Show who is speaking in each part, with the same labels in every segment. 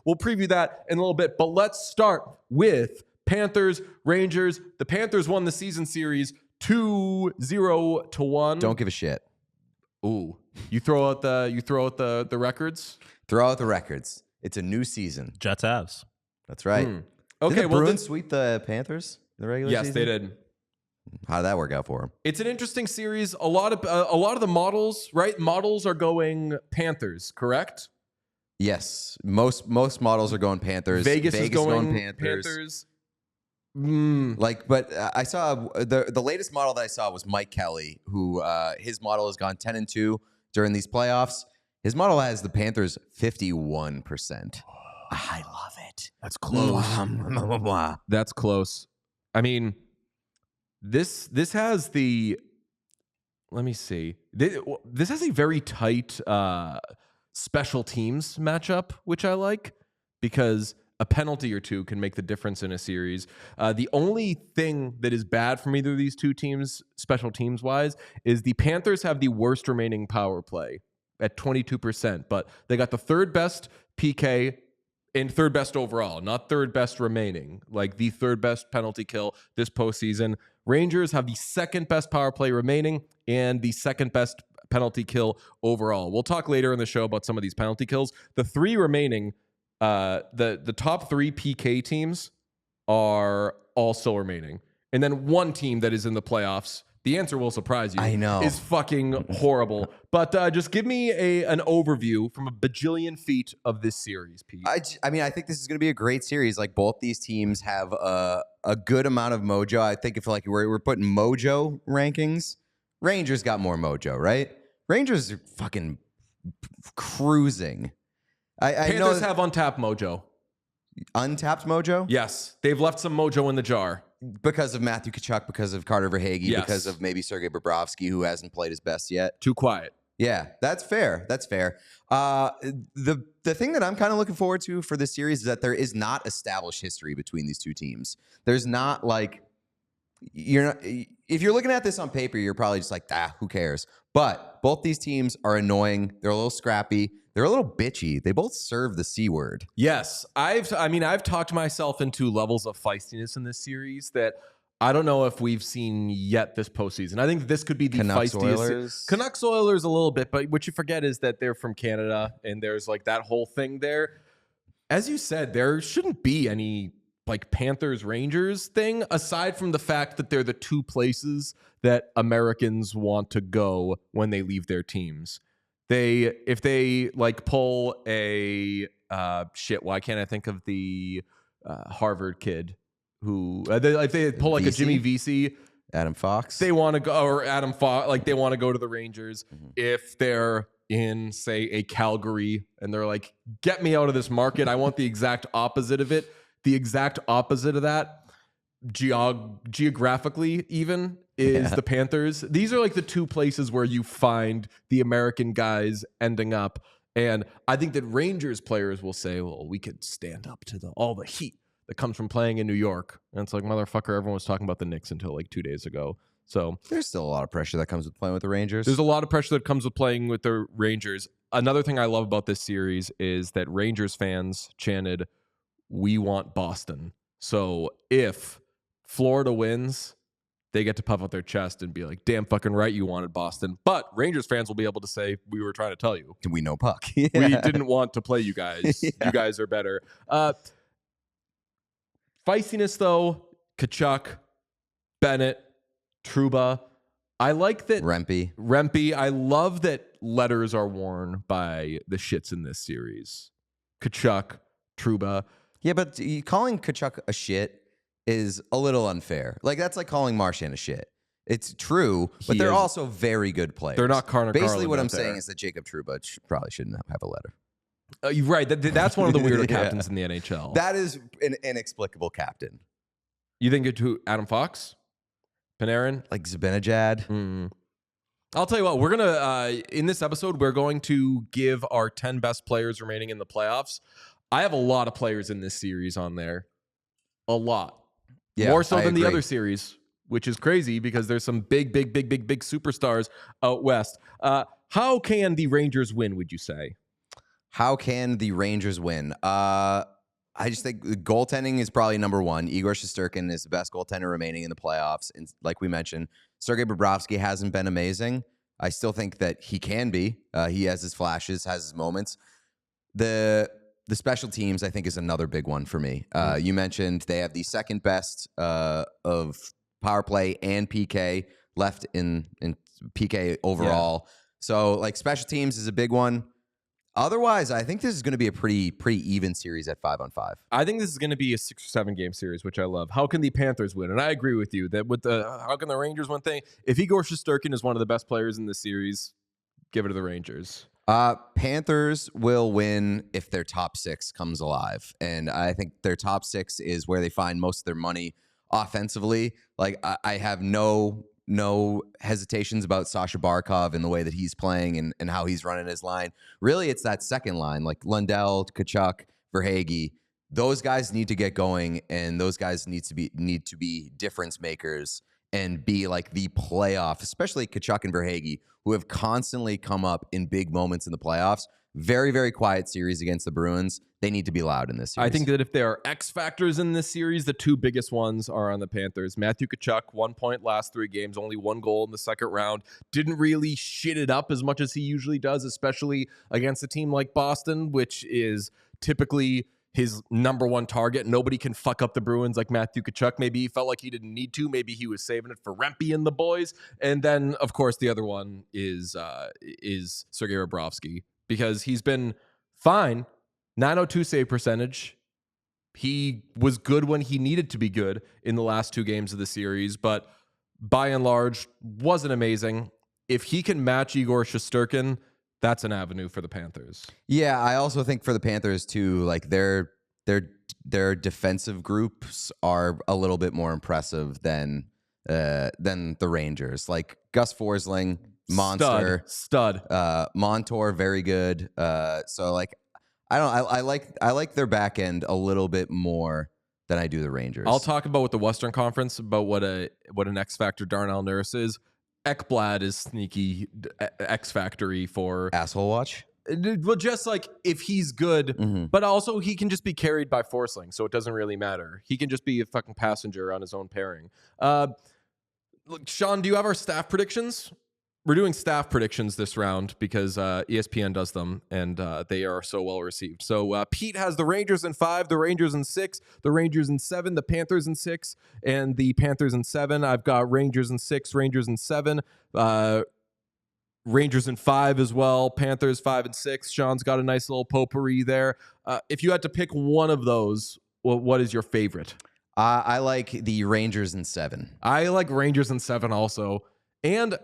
Speaker 1: We'll preview that in a little bit. But let's start with Panthers, Rangers. The Panthers won the season series 2-1.
Speaker 2: Don't give a shit.
Speaker 1: Ooh, you throw out the records.
Speaker 2: Throw out the records. It's a new season.
Speaker 3: Jets Avs.
Speaker 2: That's right.
Speaker 1: Okay,
Speaker 2: Did the Bruins sweep the Panthers in the regular season?
Speaker 1: Yes, they did.
Speaker 2: How did that work out for them?
Speaker 1: It's an interesting series. A lot of the models, right? Models are going Panthers, correct?
Speaker 2: Yes, most models are going Panthers.
Speaker 1: Vegas is going Panthers.
Speaker 2: But I saw the latest model that I saw was Mike Kelly, who his model has gone 10-2 during these playoffs. His model has the Panthers 51%. I love it.
Speaker 1: That's close. That's close. I mean, this has the. Let me see. This has a very tight special teams matchup, which I like because a penalty or two can make the difference in a series. The only thing that is bad from either of these two teams, special teams wise, is the Panthers have the worst remaining power play at 22%, but they got the third best PK and third best overall, not third best remaining, like the third best penalty kill this postseason. Rangers have the second best power play remaining and the second best penalty kill overall. We'll talk later in the show about some of these penalty kills. The three remaining, the top three PK teams are all still remaining. And then one team that is in the playoffs, the answer will surprise you.
Speaker 2: I know.
Speaker 1: Is fucking horrible. But just give me an overview from a bajillion feet of this series, Pete.
Speaker 2: I mean, I think this is going to be a great series. Like, both these teams have a good amount of mojo. I think if like we're putting mojo rankings, Rangers got more mojo, right? Rangers are fucking cruising.
Speaker 1: Panthers have untapped mojo.
Speaker 2: Untapped mojo?
Speaker 1: Yes. They've left some mojo in the jar.
Speaker 2: Because of Matthew Tkachuk, because of Carter Verhaeghe,
Speaker 1: Yes.
Speaker 2: because of maybe Sergei Bobrovsky, who hasn't played his best yet.
Speaker 1: Too quiet.
Speaker 2: Yeah, that's fair. That's fair. The thing that I'm kind of looking forward to for this series is that there is not established history between these two teams. There's not like if you're looking at this on paper, you're probably just like, who cares? But both these teams are annoying. They're a little scrappy. They're a little bitchy. They both serve the C word.
Speaker 1: Yes. I've talked myself into levels of feistiness in this series that I don't know if we've seen yet this postseason. I think this could be the
Speaker 2: Canucks
Speaker 1: feistiest.
Speaker 2: Oilers.
Speaker 1: Canucks Oilers a little bit, but what you forget is that they're from Canada and there's like that whole thing there. As you said, there shouldn't be any like Panthers Rangers thing aside from the fact that they're the two places that Americans want to go when they leave their teams. If they like pull a why can't I think of the Harvard kid who if they pull like a Jimmy Vesey,
Speaker 2: Adam Fox,
Speaker 1: they want to go, or Adam Fox, like they want to go to the Rangers. Mm-hmm. If they're in say a Calgary and they're like, get me out of this market, I want the exact opposite of it. The exact opposite of that, geographically even, is the Panthers. These are like the two places where you find the American guys ending up. And I think that Rangers players will say, well, we could stand up to all the heat that comes from playing in New York. And it's like, motherfucker, everyone was talking about the Knicks until like 2 days ago. So
Speaker 2: there's still a lot of pressure that comes with playing with the Rangers.
Speaker 1: There's a lot of pressure that comes with playing with the Rangers. Another thing I love about this series is that Rangers fans chanted, "We want Boston." So if Florida wins, they get to puff out their chest and be like, damn fucking right you wanted Boston. But Rangers fans will be able to say, we were trying to tell you.
Speaker 2: We know puck.
Speaker 1: We didn't want to play you guys. Yeah. You guys are better. Feistiness, though, Tkachuk, Bennett, Trouba. I like that. Rempe. I love that letters are worn by the shits in this series. Tkachuk, Trouba.
Speaker 2: Yeah, but calling Tkachuk a shit is a little unfair. Like, that's like calling Marchand a shit. It's true, but they're also very good players.
Speaker 1: They're not Carter.
Speaker 2: Basically, what I'm saying is that Jacob Trouba probably shouldn't have a letter.
Speaker 1: You're right. That's one of the weirder captains in the NHL.
Speaker 2: That is an inexplicable captain.
Speaker 1: You think it's who? Adam Fox? Panarin?
Speaker 2: Like Zibanejad?
Speaker 1: Mm. I'll tell you what. We're going to, in this episode, we're going to give our 10 best players remaining in the playoffs. I have a lot of players in this series on there. A lot. Yeah, more so than the other series, which is crazy because there's some big superstars out west. How can the Rangers win, would you say?
Speaker 2: How can the Rangers win? I just think the goaltending is probably number one. Igor Shesterkin is the best goaltender remaining in the playoffs. And like we mentioned, Sergei Bobrovsky hasn't been amazing. I still think that he can be. He has his flashes, has his moments. The special teams, I think, is another big one for me. You mentioned they have the second best of power play and PK left in PK overall. Yeah. So, like, special teams is a big one. Otherwise, I think this is going to be a pretty even series at 5-on-5.
Speaker 1: I think this is going to be a 6 or 7 game series, which I love. How can the Panthers win? And I agree with you that with the how can the Rangers win thing? If Igor Shesterkin is one of the best players in the series, give it to the Rangers.
Speaker 2: Panthers will win if their top 6 comes alive, and I think their top 6 is where they find most of their money offensively. Like I have no hesitations about Sasha Barkov and the way that he's playing and how he's running his line. Really, it's that second line, like Lundell, Tkachuk, Verhaeghe. Those guys need to get going, and those guys need to be difference makers and be like the playoff, especially Tkachuk and Verhaeghe, who have constantly come up in big moments in the playoffs. Very, very quiet series against the Bruins. They need to be loud in this series.
Speaker 1: I think that if there are X factors in this series, the 2 biggest ones are on the Panthers. Matthew Tkachuk, 1 point last 3 games, only 1 goal in the second round. Didn't really shit it up as much as he usually does, especially against a team like Boston, which is typically his number 1 target. Nobody can fuck up the Bruins like Matthew Tkachuk. Maybe he felt like he didn't need to. Maybe he was saving it for Rempe and the boys. And then, of course, the other one is Sergei Bobrovsky, because he's been fine. 902 save percentage. He was good when he needed to be good in the last 2 games of the series, but by and large, wasn't amazing. If he can match Igor Shesterkin, that's an avenue for the Panthers.
Speaker 2: Yeah, I also think for the Panthers too, like their defensive groups are a little bit more impressive than the Rangers. Like Gus Forsling, monster,
Speaker 1: stud.
Speaker 2: Montour, very good. So like, I like their back end a little bit more than I do the Rangers.
Speaker 1: I'll talk about with the Western Conference about what an X factor Darnell Nurse is. Ekblad is sneaky X factory for
Speaker 2: asshole watch.
Speaker 1: Well, just like if he's good, but also he can just be carried by Forsling, so it doesn't really matter. He can just be a fucking passenger on his own pairing. Look, Sean, do you have our staff predictions? We're doing staff predictions this round because ESPN does them, and they are so well received. So Pete has the Rangers in 5, the Rangers in 6, the Rangers in 7, the Panthers in 6, and the Panthers in 7. I've got Rangers in 6, Rangers in 7, Rangers in 5 as well, Panthers 5 and 6. Sean's got a nice little potpourri there. If you had to pick one of those, what is your favorite?
Speaker 2: I like the Rangers in 7.
Speaker 1: I like Rangers in 7 also, and.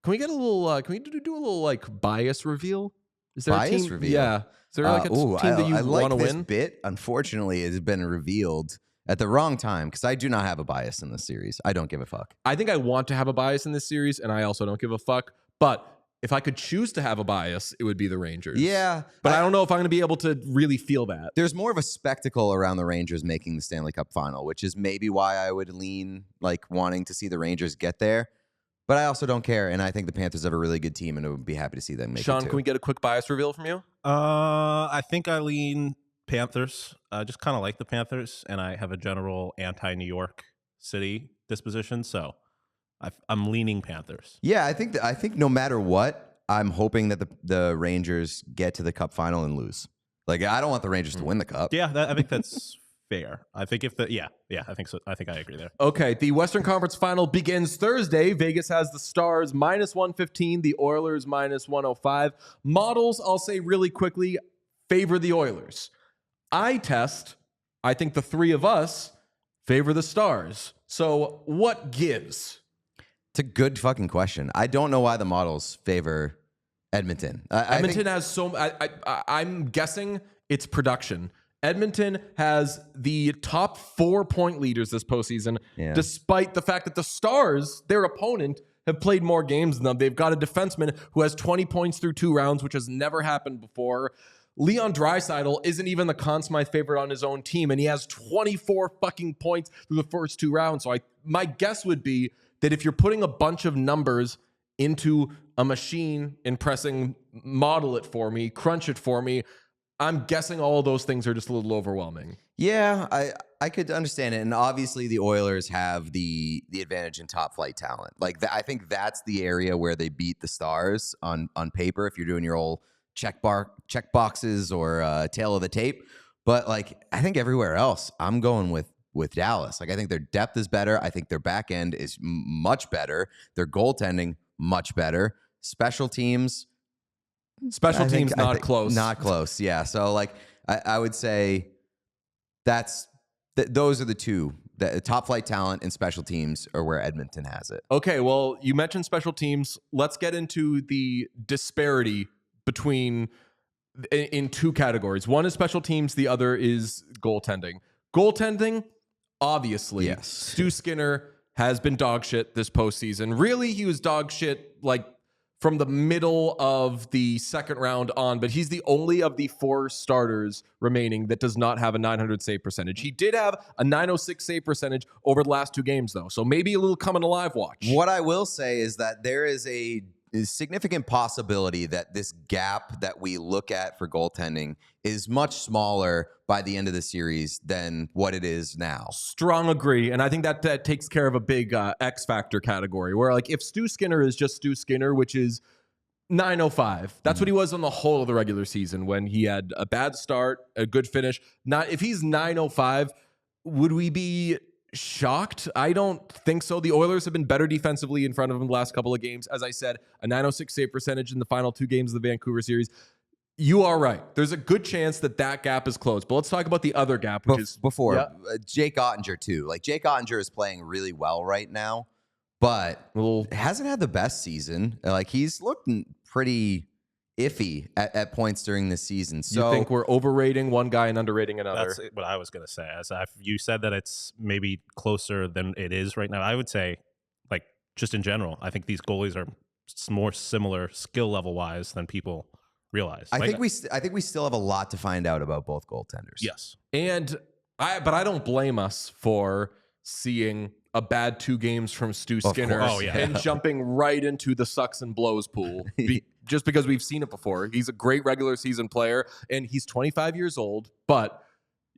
Speaker 1: Can we get a little? Can we do a little like bias reveal? Is there
Speaker 2: bias
Speaker 1: a team?
Speaker 2: reveal?
Speaker 1: Yeah. Is there like a team that you want to win?
Speaker 2: This bit, unfortunately, has been revealed at the wrong time because I do not have a bias in this series. I don't give a fuck.
Speaker 1: I think I want to have a bias in this series, and I also don't give a fuck. But if I could choose to have a bias, it would be the Rangers.
Speaker 2: Yeah.
Speaker 1: But I don't know if I'm going to be able to really feel that.
Speaker 2: There's more of a spectacle around the Rangers making the Stanley Cup Final, which is maybe why I would lean like wanting to see the Rangers get there. But I also don't care, and I think the Panthers have a really good team, and I would be happy to see them make it
Speaker 1: Sean,
Speaker 2: too.
Speaker 1: can we get a quick bias reveal from you?
Speaker 3: I think I lean Panthers. I just kind of like the Panthers, and I have a general anti-New York City disposition, so I'm leaning Panthers.
Speaker 2: Yeah, I think no matter what, I'm hoping that the Rangers get to the Cup Final and lose. Like, I don't want the Rangers to win the Cup.
Speaker 3: Yeah, I think that's fair. I think I think so. I think I agree there.
Speaker 1: Okay, the Western Conference Final begins Thursday. Vegas has the Stars -115, the Oilers -105. Models, I'll say really quickly, favor the Oilers. I think the 3 of us favor the Stars. So what gives?
Speaker 2: It's a good fucking question. I don't know why the models favor Edmonton.
Speaker 1: Edmonton has so. I'm guessing it's production. Edmonton has the top 4 point leaders this postseason, despite the fact that the Stars, their opponent, have played more games than them. They've got a defenseman who has 20 points through 2 rounds, which has never happened before. Leon Draisaitl isn't even the Conn Smythe favorite on his own team, and he has 24 fucking points through the first 2 rounds. So my guess would be that if you're putting a bunch of numbers into a machine and pressing model it for me, crunch it for me. I'm guessing all of those things are just a little overwhelming.
Speaker 2: Yeah, I could understand it, and obviously the Oilers have the advantage in top flight talent. Like I think that's the area where they beat the Stars on paper. If you're doing your old check boxes or tail of the tape, but like I think everywhere else, I'm going with Dallas. Like I think their depth is better. I think their back end is much better. Their goaltending much better. Special teams not
Speaker 1: close.
Speaker 2: Not close. Yeah. So like I would say those are the two. The top flight talent and special teams are where Edmonton has it.
Speaker 1: Okay, well, you mentioned special teams. Let's get into the disparity in two categories. One is special teams. The other is goaltending. Goaltending, obviously,
Speaker 2: yes.
Speaker 1: Stu Skinner has been dog shit this postseason. Really, he was dog shit like from the middle of the second round on, but he's the only of the 4 starters remaining that does not have a .900 save percentage. He did have a .906 save percentage over the last 2 games, though, so maybe a little coming alive watch.
Speaker 2: What I will say is that there is a significant possibility that this gap that we look at for goaltending is much smaller by the end of the series than what it is now.
Speaker 1: Strong agree. And I think that takes care of a big X factor category where like if Stu Skinner is just Stu Skinner, which is .905, that's what he was on the whole of the regular season when he had a bad start, a good finish. Not if he's .905, would we be shocked? I don't think so. The Oilers have been better defensively in front of him the last couple of games. As I said, a .906 save percentage in the final 2 games of the Vancouver series. You are right. There's a good chance that gap is closed. But let's talk about the other gap, which is
Speaker 2: before Jake Ottinger too. Like Jake Ottinger is playing really well right now, but hasn't had the best season. Like he's looked pretty iffy at points during this season. So
Speaker 1: you think we're overrating one guy and underrating another?
Speaker 3: That's what I was going to say. As you said that it's maybe closer than it is right now. I would say, like just in general, I think these goalies are more similar skill level wise than people realize.
Speaker 2: I think we still have a lot to find out about both goaltenders.
Speaker 3: Yes.
Speaker 1: But I don't blame us for seeing a bad 2 games from Stu Skinner and jumping right into the sucks and blows pool just because we've seen it before. He's a great regular season player and he's 25 years old, but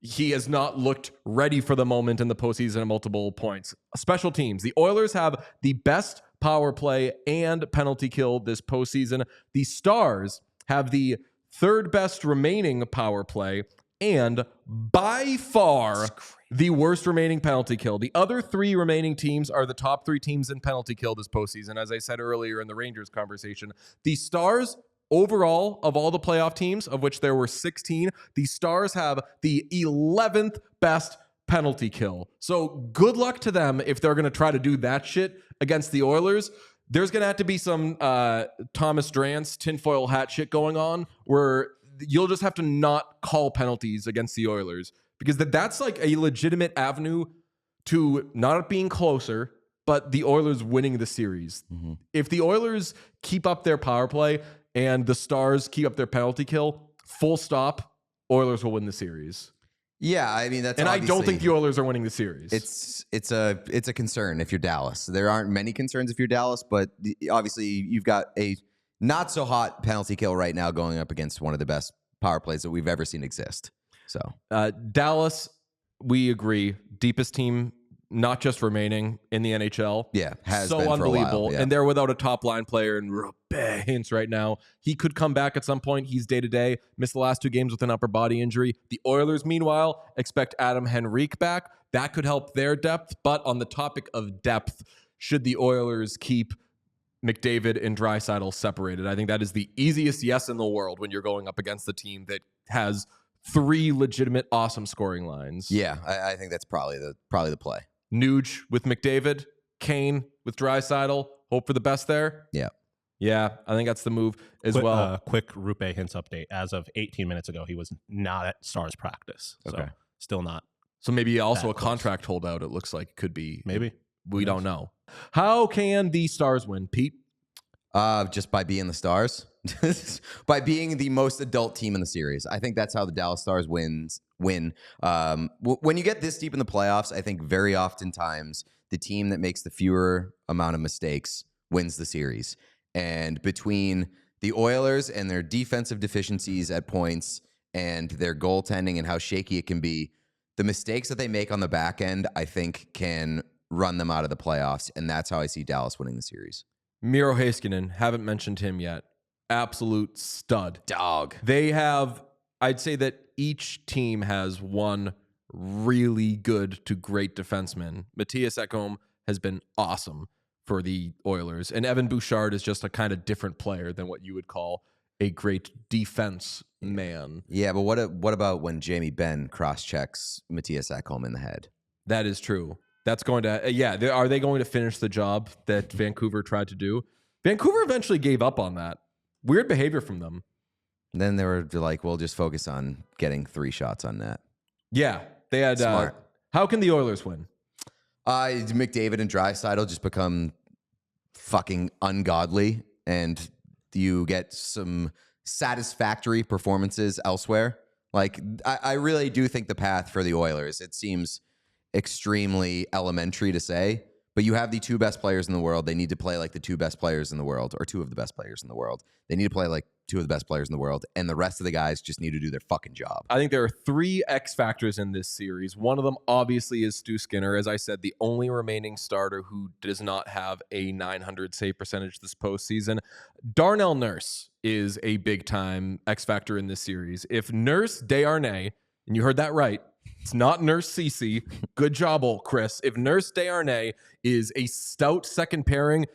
Speaker 1: he has not looked ready for the moment in the postseason at multiple points. Special teams. The Oilers have the best power play and penalty kill this postseason. The Stars have the 3rd best remaining power play and by far the worst remaining penalty kill. The other 3 remaining teams are the top 3 teams in penalty kill this postseason. As I said earlier in the Rangers conversation, the Stars overall of all the playoff teams, of which there were 16, the Stars have the 11th best penalty kill. So good luck to them if they're going to try to do that shit against the Oilers. There's going to have to be some Thomas Drance tinfoil hat shit going on where you'll just have to not call penalties against the Oilers because that's like a legitimate avenue to not being closer, but the Oilers winning the series. Mm-hmm. If the Oilers keep up their power play and the Stars keep up their penalty kill, full stop, Oilers will win the series.
Speaker 2: Yeah, I mean
Speaker 1: I don't think the Oilers are winning the series.
Speaker 2: It's a concern if you're Dallas. There aren't many concerns if you're Dallas, but obviously you've got a not so hot penalty kill right now going up against one of the best power plays that we've ever seen exist. So
Speaker 1: Dallas, we agree, deepest team, not just remaining in the NHL.
Speaker 2: Yeah, has
Speaker 1: so
Speaker 2: been for
Speaker 1: unbelievable,
Speaker 2: a while, yeah.
Speaker 1: And they're without a top line player and hints right now. He could come back at some point. He's day to day. Missed the last 2 games with an upper body injury. The Oilers, meanwhile, expect Adam Henrique back. That could help their depth. But on the topic of depth, should the Oilers keep McDavid and Draisaitl separated? I think that is the easiest yes in the world when you're going up against the team that has 3 legitimate, awesome scoring lines.
Speaker 2: Yeah, I think that's probably the play.
Speaker 1: Nuge with McDavid, Kane with Draisaitl. Hope for the best there. Yeah, I think that's the move as well.
Speaker 3: Quick Rupe Hintz update. As of 18 minutes ago, he was not at Stars practice. So
Speaker 2: okay.
Speaker 3: Still not.
Speaker 1: So maybe also a contract holdout, it looks like could be.
Speaker 3: Maybe.
Speaker 1: We don't know. How can the Stars win, Pete?
Speaker 2: Just by being the Stars. By being the most adult team in the series. I think that's how the Dallas Stars win. When you get this deep in the playoffs, I think very oftentimes the team that makes the fewer amount of mistakes wins the series. And between the Oilers and their defensive deficiencies at points and their goaltending and how shaky it can be, the mistakes that they make on the back end, I think, can run them out of the playoffs. And that's how I see Dallas winning the series.
Speaker 1: Miro Heiskanen, haven't mentioned him yet. Absolute stud.
Speaker 2: Dog.
Speaker 1: They have, I'd say that each team has one really good to great defenseman. Matthias Ekholm has been awesome for the Oilers, and Evan Bouchard is just a kind of different player than what you would call a great defense man.
Speaker 2: Yeah, but what about when Jamie Benn cross-checks Matthias Ekholm in the head?
Speaker 1: That is true. That's going to, are they going to finish the job that Vancouver tried to do? Vancouver eventually gave up on that. Weird behavior from them.
Speaker 2: And then they were like, we'll just focus on getting 3 shots on net.
Speaker 1: Yeah, they had,
Speaker 2: Smart.
Speaker 1: How can the Oilers win?
Speaker 2: McDavid and Draisaitl just become fucking ungodly, and you get some satisfactory performances elsewhere. Like, I really do think the path for the Oilers, it seems extremely elementary to say, but you have the 2 best players in the world. They need to play like the 2 best players in the world, or 2 of the best players in the world. They need to play like 2 of the best players in the world, and the rest of the guys just need to do their fucking job.
Speaker 1: I think there are 3 X factors in this series. One of them obviously is Stu Skinner. As I said, the only remaining starter who does not have a .900 save percentage this postseason. Darnell Nurse is a big-time X factor in this series. If Nurse Desharnais, and you heard that right, it's not Nurse Cece. Good job, old Chris. If Nurse Desharnais is a stout second pairing,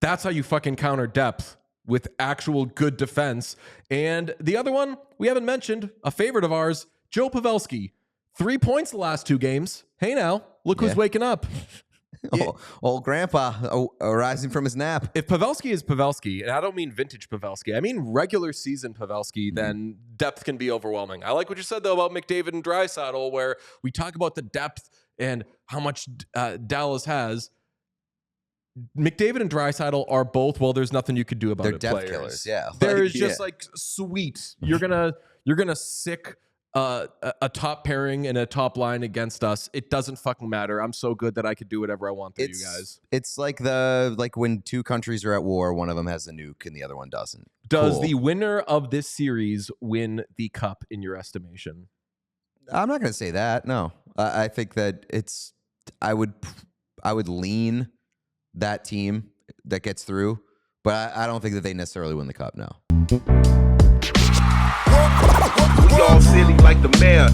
Speaker 1: that's how you fucking counter depth with actual good defense. And the other one we haven't mentioned, a favorite of ours, Joe Pavelski. 3 points the last 2 games. Hey now, look who's waking up.
Speaker 2: Old grandpa rising from his nap.
Speaker 1: If Pavelski is Pavelski, and I don't mean vintage Pavelski, I mean regular season Pavelski, then depth can be overwhelming. I like what you said, though, about McDavid and Draisaitl, where we talk about the depth and how much Dallas has. McDavid and Draisaitl are both, well, there's nothing you could do about
Speaker 2: They're
Speaker 1: it.
Speaker 2: depth
Speaker 1: Players.
Speaker 2: killers, yeah.
Speaker 1: There is just like sweet. You're gonna sick a top pairing and a top line against us. It doesn't fucking matter. I'm so good that I could do whatever I want to you guys.
Speaker 2: It's like when 2 countries are at war, one of them has a nuke and the other one doesn't.
Speaker 1: Does
Speaker 2: Cool.
Speaker 1: the winner of this series win the cup in your estimation?
Speaker 2: I'm not going to say that. No, I think that I would lean that team that gets through, but I don't think that they necessarily win the cup. No.
Speaker 4: We all silly like the mayor.